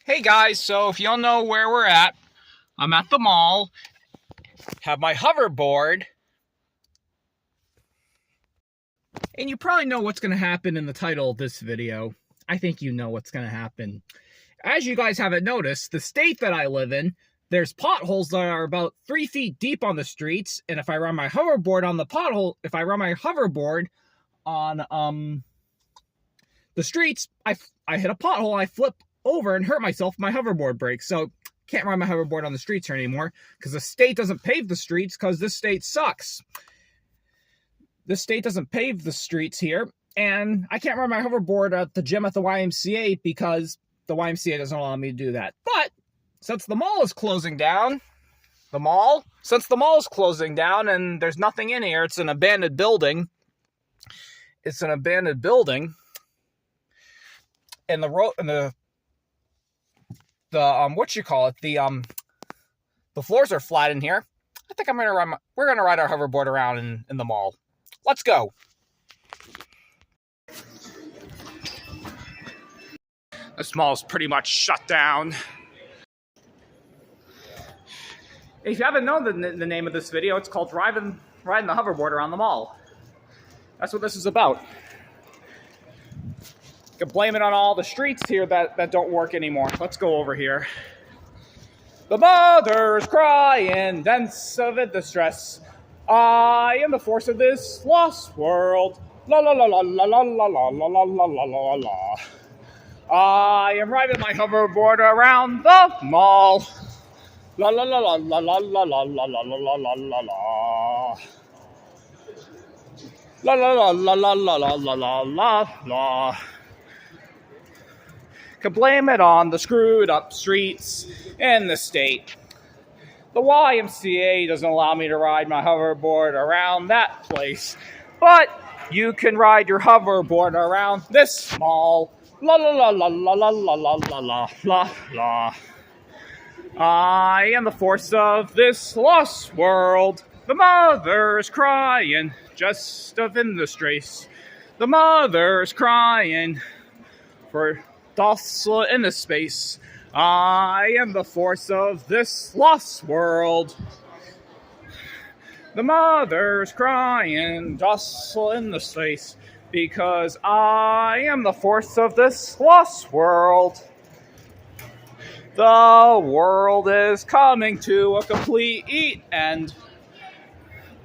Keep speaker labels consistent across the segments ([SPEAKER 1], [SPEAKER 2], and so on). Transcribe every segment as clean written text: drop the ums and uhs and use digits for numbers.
[SPEAKER 1] Hey guys, so if you don't know where we're at, I'm at the mall, have my hoverboard, and you probably know what's going to happen in the title of this video. I think you know what's going to happen. As you guys haven't noticed, the state that I live in, there's potholes that are about 3 feet deep on the streets, and if I run my hoverboard on the pothole, if I run my hoverboard on the streets, I hit a pothole, I flip over and hurt myself, my hoverboard breaks. So can't ride my hoverboard on the streets here anymore because the state doesn't pave the streets because this state sucks. This state doesn't pave the streets here, and I can't ride my hoverboard at the gym at the YMCA because the YMCA doesn't allow me to do that. But since the mall is closing down, since the mall is closing down and there's nothing in here, it's an abandoned building. It's an abandoned building, and the road and the floors are flat in here. I think we're gonna ride our hoverboard around in the mall. Let's go. This mall's pretty much shut down. If you haven't known the name of this video, it's called riding the hoverboard around the mall. That's what this is about. You can blame it on all the streets here that don't work anymore. Let's go over here. The mother's crying, dense of distress. I am the force of this lost world. La la la la la la la la la la la la la la. I am riding my hoverboard around the mall. La la la la la la la la la la la la la la. La la la la la la la la la la la. Can blame it on the screwed up streets in the state. The YMCA doesn't allow me to ride my hoverboard around that place, but you can ride your hoverboard around this mall. La la la la la la la la la la la la. I am the force of this lost world. The mother is crying, just of in the straits. The mother is crying for docile in the space. I am the force of this lost world. The mother's crying, docile in the space, because I am the force of this lost world. The world is coming to a complete end.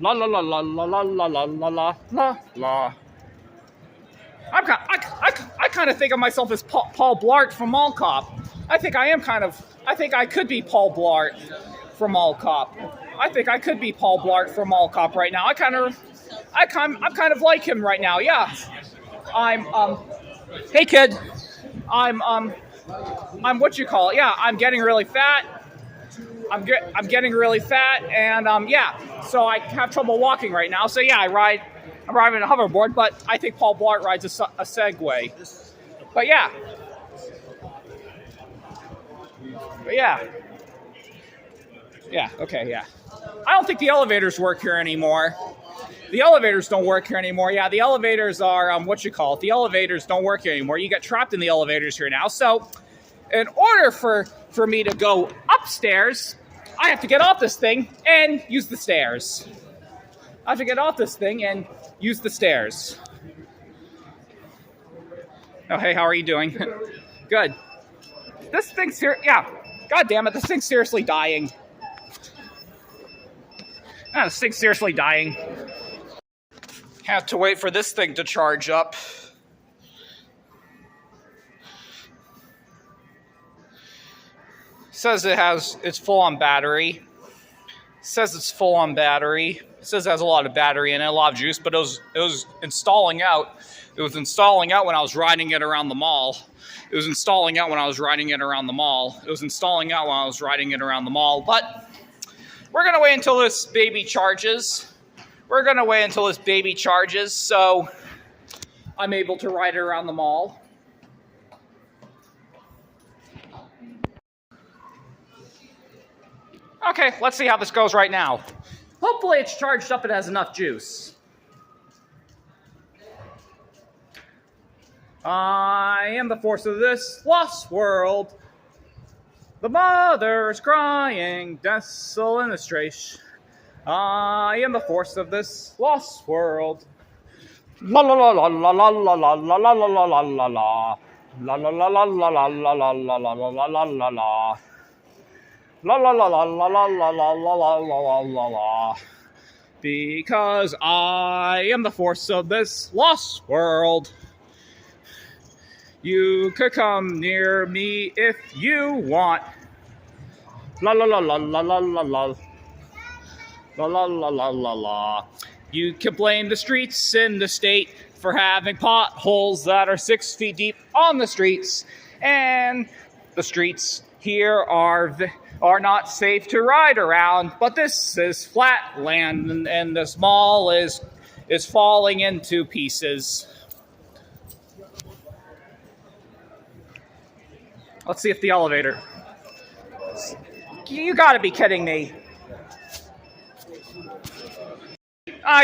[SPEAKER 1] La la la la la la la la la la la. I kind of think of myself as Paul Blart from Mall Cop. I think I could be Paul Blart from Mall Cop. I think I could be Paul Blart from Mall Cop right now. I'm kind of like him right now. Yeah. Hey kid. I'm what you call it? Yeah, I'm getting really fat. I'm getting really fat, and yeah. So I have trouble walking right now. So yeah, I'm riding a hoverboard, but I think Paul Blart rides a Segway. But yeah. Yeah, okay, yeah. I don't think the elevators work here anymore. The elevators don't work here anymore. Yeah, the elevators are, the elevators don't work here anymore. You get trapped in the elevators here now. So in order for me to go upstairs, I have to get off this thing and use the stairs. I have to get off this thing and use the stairs. Oh, hey, how are you doing? Good. This thing's here. Yeah. God damn it, this thing's seriously dying. This thing's seriously dying. Have to wait for this thing to charge up. Says it's full on battery. Says it's full on battery. It says it has a lot of battery in it, a lot of juice, but it was installing out. It was installing out when I was riding it around the mall. It was installing out when I was riding it around the mall. It was installing out when I was riding it around the mall. But we're going to wait until this baby charges. We're going to wait until this baby charges so I'm able to ride it around the mall. Okay, let's see how this goes right now. Hopefully it's charged up and has enough juice. I am the force of this lost world. The mother is crying, desolate in the straits. I am the force of this lost world. La la la la la la la la la la la la la la la. La la la la la la la la la la la la la la la. La la la la la la la la la la la la la. Because I am the force of this lost world. You could come near me if you want. La la la la la la la la. La la la la la la. You can blame the streets in the state for having potholes that are 6 feet deep on the streets. And the streets here are not safe to ride around, but this is flat land and this mall is falling into pieces. Let's see if the elevator... You gotta be kidding me.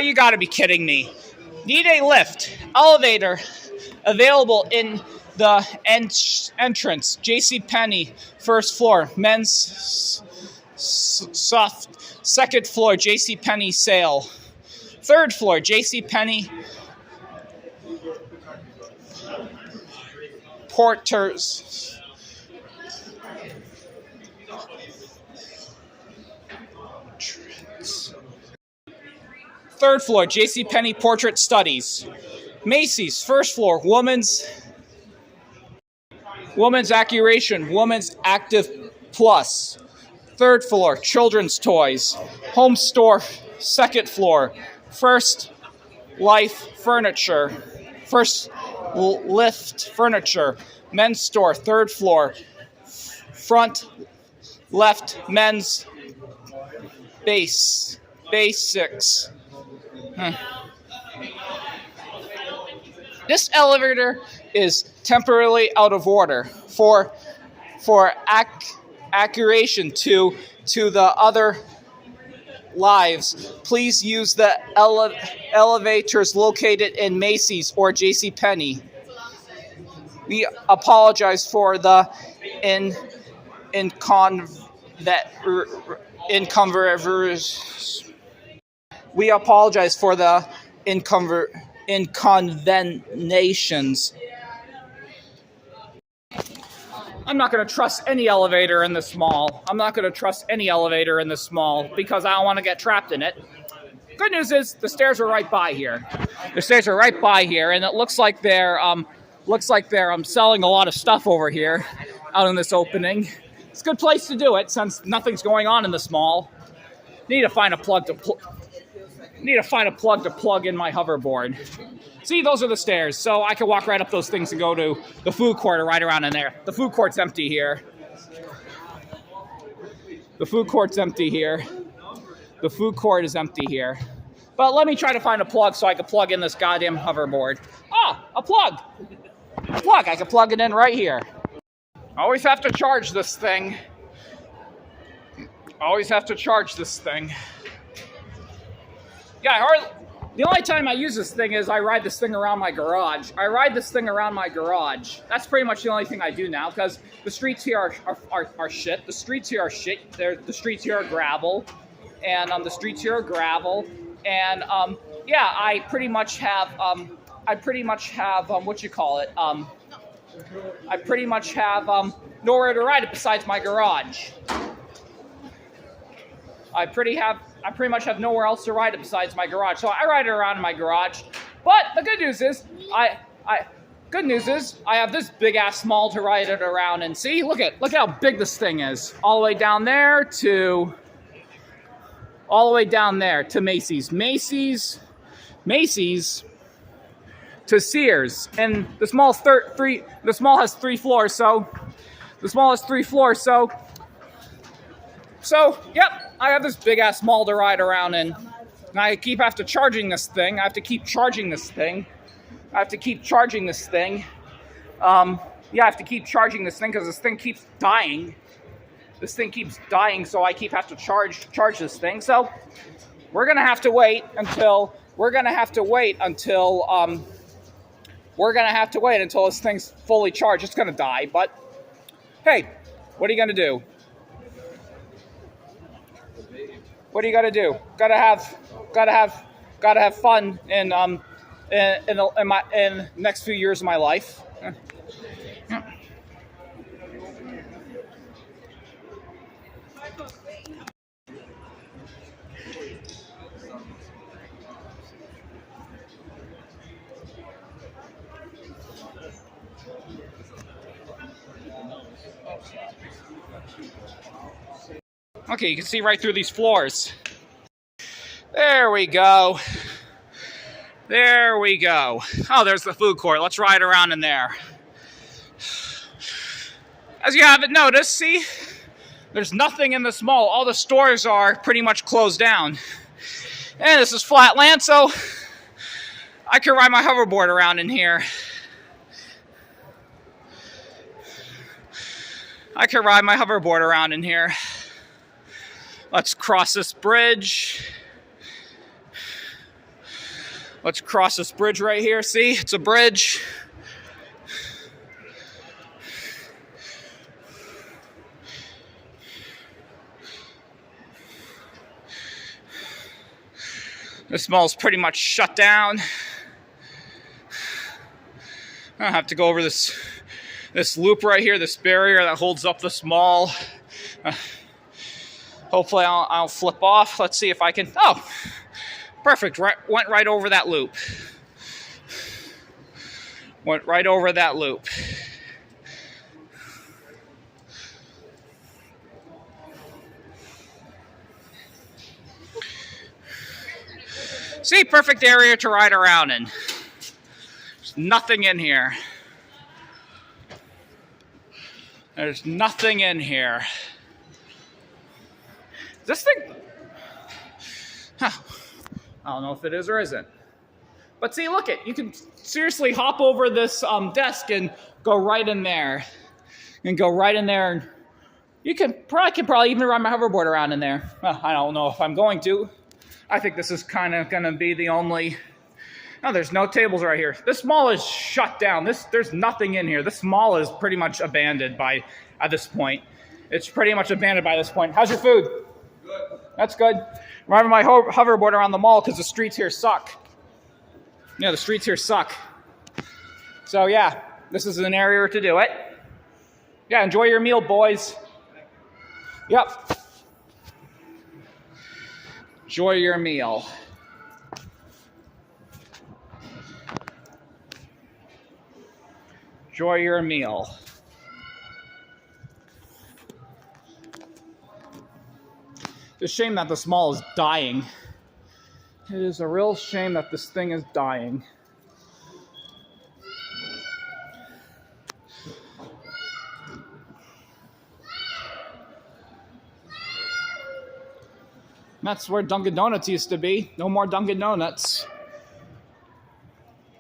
[SPEAKER 1] You gotta be kidding me. Need a lift. Elevator available in the entrance. JCPenney, first floor. Men's soft. Second floor, JCPenney sale. Third floor, JCPenney porters. Third floor, JCPenney Portrait Studies. Macy's, first floor, Woman's Accuration, Woman's Active Plus. Third floor, Children's Toys. Home Store, second floor. First Life Furniture. First Lift Furniture. Men's Store, third floor. Front left, Men's Basics. This elevator is temporarily out of order for accuracy to the other lives. Please use the elevators located in Macy's or JCPenney. We apologize for the We apologize for the inconveniences. I'm not going to trust any elevator in this mall. I'm not going to trust any elevator in this mall because I don't want to get trapped in it. Good news is the stairs are right by here. The stairs are right by here, and it looks like they're selling a lot of stuff over here out in this opening. It's a good place to do it since nothing's going on in this mall. Need to find a plug to plug in my hoverboard. See, those are the stairs, so I can walk right up those things and go to the food court or right around in there. The food court's empty here. The food court is empty here. But let me try to find a plug so I can plug in this goddamn hoverboard. A plug! I can plug it in right here. Always have to charge this thing. Yeah, the only time I use this thing is I ride this thing around my garage. That's pretty much the only thing I do now because the streets here are shit. The streets here are shit. The streets here are gravel. And I pretty much have nowhere to ride it besides my garage. I pretty much have nowhere else to ride it besides my garage. So I ride it around in my garage. But the good news is I have this big ass mall to ride it around and see. Look how big this thing is. All the way down there to Macy's. Macy's to Sears. And the mall has 3 floors, so yep, I have this big ass mall to ride around in. And I have to keep charging this thing. because this thing keeps dying. So I have to charge this thing. So we're gonna have to wait until this thing's fully charged. It's gonna die, but hey, what are you gonna do? What do you got to do? Gotta have fun in in next few years of my life. Okay, you can see right through these floors. There we go. There we go. Oh, there's the food court. Let's ride around in there. As you haven't noticed, see? There's nothing in this mall. All the stores are pretty much closed down. And this is flat land, so I can ride my hoverboard around in here. I can ride my hoverboard around in here. Let's cross this bridge. Let's cross this bridge right here. See, it's a bridge. This mall's pretty much shut down. I have to go over this loop right here, this barrier that holds up this mall. Hopefully I'll flip off. Let's see if I can. Oh, perfect. Went right over that loop. Went right over that loop. See, perfect area to ride around in. There's nothing in here. There's nothing in here. This thing, huh, I don't know if it is or isn't. But see, look it, you can seriously hop over this desk and go right in there. And go right in there. And you can probably even ride my hoverboard around in there. Well, I don't know if I'm going to. I think this is kind of going to be the only... No, there's no tables right here. This mall is shut down. There's nothing in here. This mall is pretty much abandoned at this point. It's pretty much abandoned by this point. How's your food? Good. That's good. Riding my hoverboard around the mall because the streets here suck. Yeah, the streets here suck. So yeah, this is an area to do it. Yeah, enjoy your meal, boys. Yep. Enjoy your meal. Enjoy your meal. It's a shame that this mall is dying. It is a real shame that this thing is dying. That's where Dunkin' Donuts used to be. No more Dunkin' Donuts.